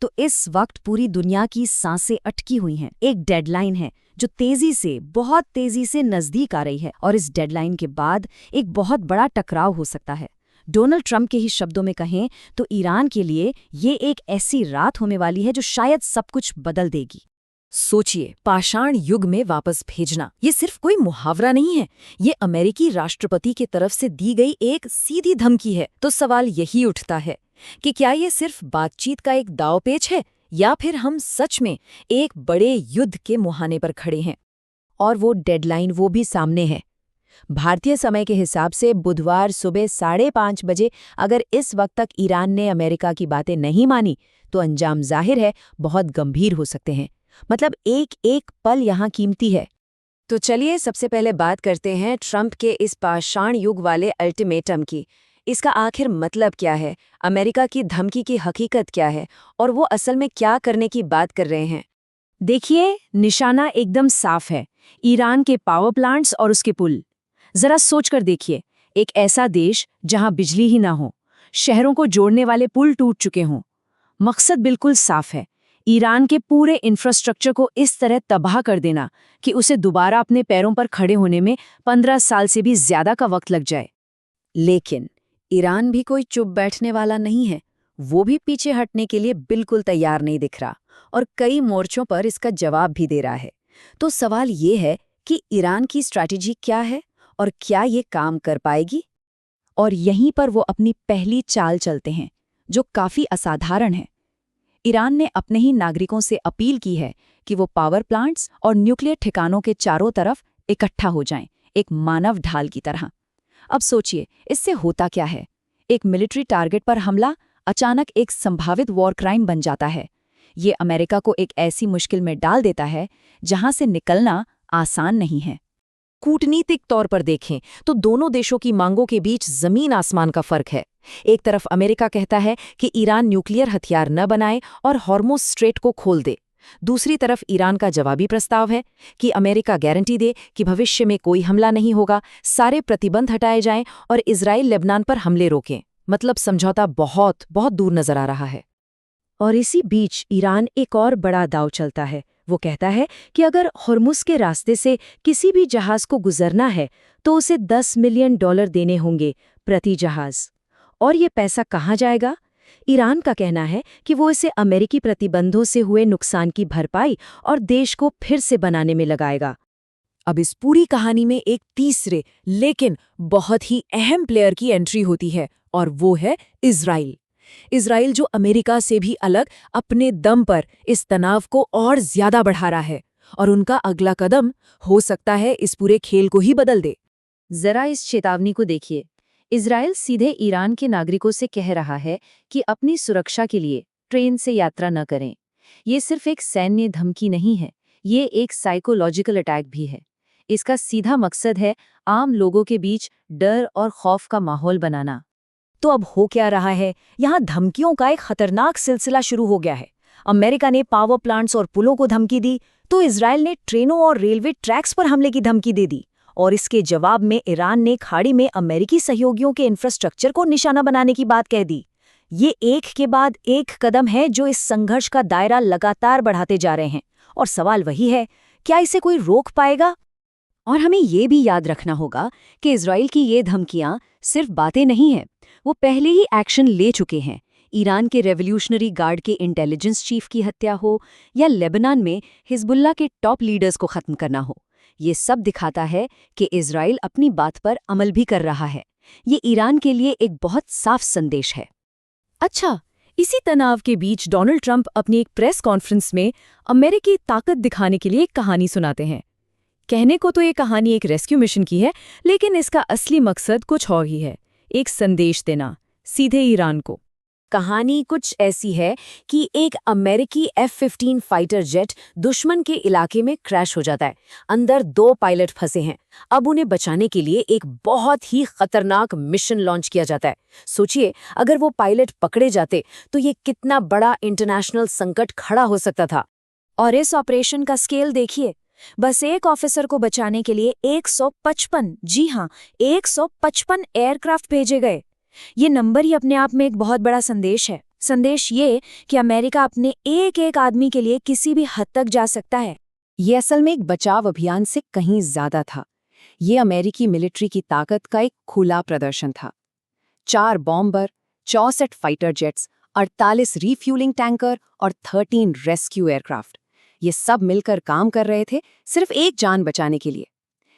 तो इस वक्त पूरी दुनिया की सांसें अटकी हुई हैं। एक डेडलाइन है जो बहुत तेजी से नजदीक आ रही है, और इस डेडलाइन के बाद एक बहुत बड़ा टकराव हो सकता है। डोनाल्ड ट्रंप के ही शब्दों में कहें तो ईरान के लिए ये एक ऐसी रात होने वाली है जो शायद सब कुछ बदल देगी। सोचिए, पाषाण युग में वापस भेजना, ये सिर्फ कोई मुहावरा नहीं है, ये अमेरिकी राष्ट्रपति की तरफ से दी गई एक सीधी धमकी है। तो सवाल यही उठता है कि क्या ये सिर्फ बातचीत का एक दांवपेच है, या फिर हम सच में एक बड़े युद्ध के मुहाने पर खड़े हैं। और वो डेडलाइन वो भी सामने है। भारतीय समय के हिसाब से बुधवार सुबह 5:30 बजे अगर इस वक्त तक ईरान ने अमेरिका की बातें नहीं मानी तो अंजाम जाहिर है बहुत गंभीर हो सकते हैं। मतलब एक एक पल यहाँ कीमती है। तो चलिए सबसे पहले बात करते हैं ट्रंप के इस पाषाण युग वाले अल्टीमेटम की। इसका आखिर मतलब क्या है, अमेरिका की धमकी की हकीकत क्या है, और वो असल में क्या करने की बात कर रहे हैं। देखिए, निशाना एकदम साफ है, ईरान के पावर प्लांट्स और उसके पुल। जरा सोचकर देखिए, एक ऐसा देश जहां बिजली ही ना हो, शहरों को जोड़ने वाले पुल टूट चुके हों। मकसद बिल्कुल साफ है, ईरान के पूरे इंफ्रास्ट्रक्चर को इस तरह तबाह कर देना कि उसे दोबारा अपने पैरों पर खड़े होने में 15 साल से भी ज्यादा का वक्त लग जाए। लेकिन ईरान भी कोई चुप बैठने वाला नहीं है, वो भी पीछे हटने के लिए बिल्कुल तैयार नहीं दिख रहा, और कई मोर्चों पर इसका जवाब भी दे रहा है। तो सवाल ये है कि ईरान की स्ट्रैटेजी क्या है और क्या ये काम कर पाएगी। और यहीं पर वो अपनी पहली चाल चलते हैं, जो काफी असाधारण है। ईरान ने अपने ही नागरिकों से अपील की है कि वो पावर प्लांट्स और न्यूक्लियर ठिकानों के चारों तरफ इकट्ठा हो जाएं, एक मानव ढाल की तरह। अब सोचिए, इससे होता क्या है। एक मिलिट्री टारगेट पर हमला अचानक एक संभावित वॉर क्राइम बन जाता है। ये अमेरिका को एक ऐसी मुश्किल में डाल देता है जहां से निकलना आसान नहीं है। कूटनीतिक तौर पर देखें तो दोनों देशों की मांगों के बीच जमीन आसमान का फर्क है। एक तरफ अमेरिका कहता है कि ईरान न्यूक्लियर हथियार न बनाए और हॉर्मुज़ स्ट्रेट को खोल दे। दूसरी तरफ ईरान का जवाबी प्रस्ताव है कि अमेरिका गारंटी दे कि भविष्य में कोई हमला नहीं होगा, सारे प्रतिबंध हटाए जाएं और इजराइल लेबनान पर हमले रोकें। मतलब समझौता बहुत बहुत दूर नजर आ रहा है। और इसी बीच ईरान एक और बड़ा दांव चलता है। वो कहता है कि अगर हॉर्मुज़ के रास्ते से किसी भी जहाज को गुजरना है तो उसे $10 मिलियन देने होंगे प्रति जहाज। और ये पैसा कहाँ जाएगा? ईरान का कहना है कि वो इसे अमेरिकी प्रतिबंधों से हुए नुकसान की भरपाई और देश को फिर से बनाने में लगाएगा। अब इस पूरी कहानी में एक तीसरे लेकिन बहुत ही अहम प्लेयर की एंट्री होती है, और वो है इजराइल। इजराइल जो अमेरिका से भी अलग अपने दम पर इस तनाव को और ज्यादा बढ़ा रहा है, और उनका अगला कदम हो सकता है इस पूरे खेल को ही बदल दे। जरा इस चेतावनी को देखिए। इजराइल सीधे ईरान के नागरिकों से कह रहा है कि अपनी सुरक्षा के लिए ट्रेन से यात्रा न करें। ये सिर्फ एक सैन्य धमकी नहीं है, ये एक साइकोलॉजिकल अटैक भी है। इसका सीधा मकसद है आम लोगों के बीच डर और खौफ का माहौल बनाना। तो अब हो क्या रहा है, यहाँ धमकियों का एक खतरनाक सिलसिला शुरू हो गया है। अमेरिका ने पावर प्लांट्स और पुलों को धमकी दी, तो इजराइल ने ट्रेनों और रेलवे ट्रैक्स पर हमले की धमकी दे दी, और इसके जवाब में ईरान ने खाड़ी में अमेरिकी सहयोगियों के इंफ्रास्ट्रक्चर को निशाना बनाने की बात कह दी। ये एक के बाद एक कदम है जो इस संघर्ष का दायरा लगातार बढ़ाते जा रहे हैं, और सवाल वही है, क्या इसे कोई रोक पाएगा? और हमें ये भी याद रखना होगा कि इजराइल की ये धमकियां सिर्फ बातें नहीं हैं, वो पहले ही एक्शन ले चुके हैं। ईरान के रेवोल्यूशनरी गार्ड के इंटेलिजेंस चीफ की हत्या हो, या लेबनान में हिजबुल्लाह के टॉप लीडर्स को खत्म करना हो, ये सब दिखाता है कि इजराइल अपनी बात पर अमल भी कर रहा है। ये ईरान के लिए एक बहुत साफ संदेश है। अच्छा, इसी तनाव के बीच डोनाल्ड ट्रंप अपनी एक प्रेस कॉन्फ्रेंस में अमेरिकी ताकत दिखाने के लिए एक कहानी सुनाते हैं। कहने को तो ये कहानी एक रेस्क्यू मिशन की है, लेकिन इसका असली मकसद कुछ और ही है, एक संदेश देना सीधे ईरान को। कहानी कुछ ऐसी है कि एक अमेरिकी F-15 फाइटर जेट दुश्मन के इलाके में क्रैश हो जाता है। अंदर 2 पायलट फंसे हैं। अब उन्हें बचाने के लिए एक बहुत ही खतरनाक मिशन लॉन्च किया जाता है। सोचिए, अगर वो पायलट पकड़े जाते तो ये कितना बड़ा इंटरनेशनल संकट खड़ा हो सकता था। और इस ऑपरेशन का स्केल देखिए, बस एक ऑफिसर को बचाने के लिए 155, जी हाँ, 155 एयरक्राफ्ट भेजे गए। ये नंबर ही अपने आप में एक बहुत बड़ा संदेश है। संदेश ये कि अमेरिका अपने एक एक आदमी के लिए किसी भी हद तक जा सकता है। ये असल में एक बचाव अभियान से कहीं ज्यादा था। ये अमेरिकी मिलिट्री की ताकत का एक खुला प्रदर्शन था। 4 bomber, 64 fighter jets, 48 refuelling tanker और 13 रेस्क्यू एयरक्राफ्ट, ये सब मिलकर काम कर रहे थे सिर्फ एक जान बचाने के लिए।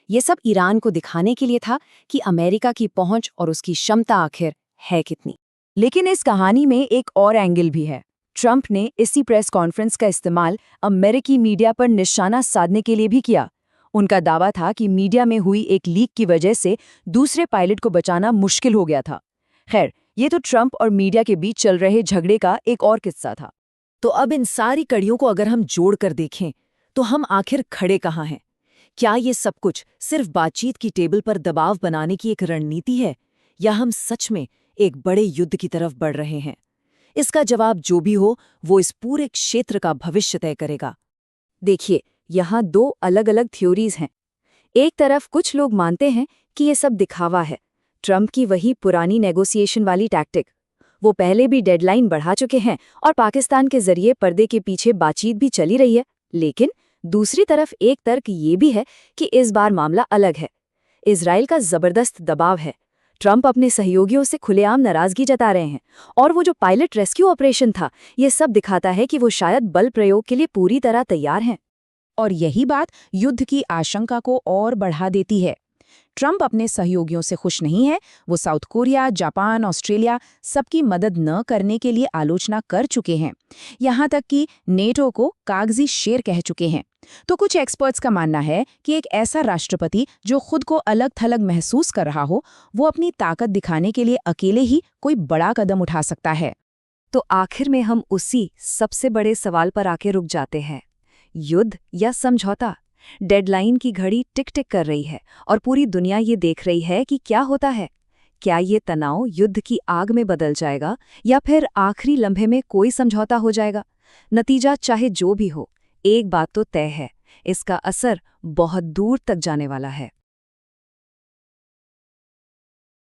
ये सब ईरान को दिखाने के लिए था कि अमेरिका की पहुंच और उसकी क्षमता आखिर है कितनी। लेकिन इस कहानी में एक और एंगल भी है। ट्रंप ने इसी प्रेस कॉन्फ्रेंस का इस्तेमाल अमेरिकी मीडिया पर निशाना साधने के लिए भी किया। उनका दावा था कि मीडिया में हुई एक लीक की वजह से दूसरे पायलट को बचाना मुश्किल हो गया था। खैर, ये तो ट्रंप और मीडिया के बीच चल रहे झगड़े का एक और किस्सा था। तो अब इन सारी कड़ियों को अगर हम जोड़कर देखें तो हम आखिर खड़े कहाँ हैं? क्या ये सब कुछ सिर्फ बातचीत की टेबल पर दबाव बनाने की एक रणनीति है, या हम सच में एक बड़े युद्ध की तरफ बढ़ रहे हैं? इसका जवाब जो भी हो, वो इस पूरे क्षेत्र का भविष्य तय करेगा। देखिए, यहाँ 2 अलग-अलग थ्योरीज हैं। एक तरफ कुछ लोग मानते हैं कि ये सब दिखावा है, ट्रंप की वही पुरानी नेगोशिएशन वाली टैक्टिक। वो पहले भी डेडलाइन बढ़ा चुके हैं और पाकिस्तान के जरिए पर्दे के पीछे बातचीत भी चली रही है। लेकिन दूसरी तरफ एक तर्क ये भी है कि इस बार मामला अलग है। इजराइल का जबरदस्त दबाव है। ट्रंप अपने सहयोगियों से खुलेआम नाराजगी जता रहे हैं, और वो जो पायलट रेस्क्यू ऑपरेशन था, ये सब दिखाता है कि वो शायद बल प्रयोग के लिए पूरी तरह तैयार हैं। और यही बात युद्ध की आशंका को और बढ़ा देती है। ट्रंप अपने सहयोगियों से खुश नहीं है। वो साउथ कोरिया, जापान, ऑस्ट्रेलिया सबकी मदद न करने के लिए आलोचना कर चुके हैं। यहाँ तक कि नेटो को कागजी शेर कह चुके हैं। तो कुछ एक्सपर्ट्स का मानना है कि एक ऐसा राष्ट्रपति जो खुद को अलग थलग महसूस कर रहा हो, वो अपनी ताकत दिखाने के लिए अकेले ही कोई बड़ा कदम उठा सकता है। तो आखिर में हम उसी सबसे बड़े सवाल पर आके रुक जाते हैं, युद्ध या समझौता? डेडलाइन की घड़ी टिक टिक कर रही है और पूरी दुनिया ये देख रही है कि क्या होता है। क्या ये तनाव युद्ध की आग में बदल जाएगा, या फिर आखिरी लम्हे में कोई समझौता हो जाएगा? नतीजा चाहे जो भी हो, एक बात तो तय है, इसका असर बहुत दूर तक जाने वाला है।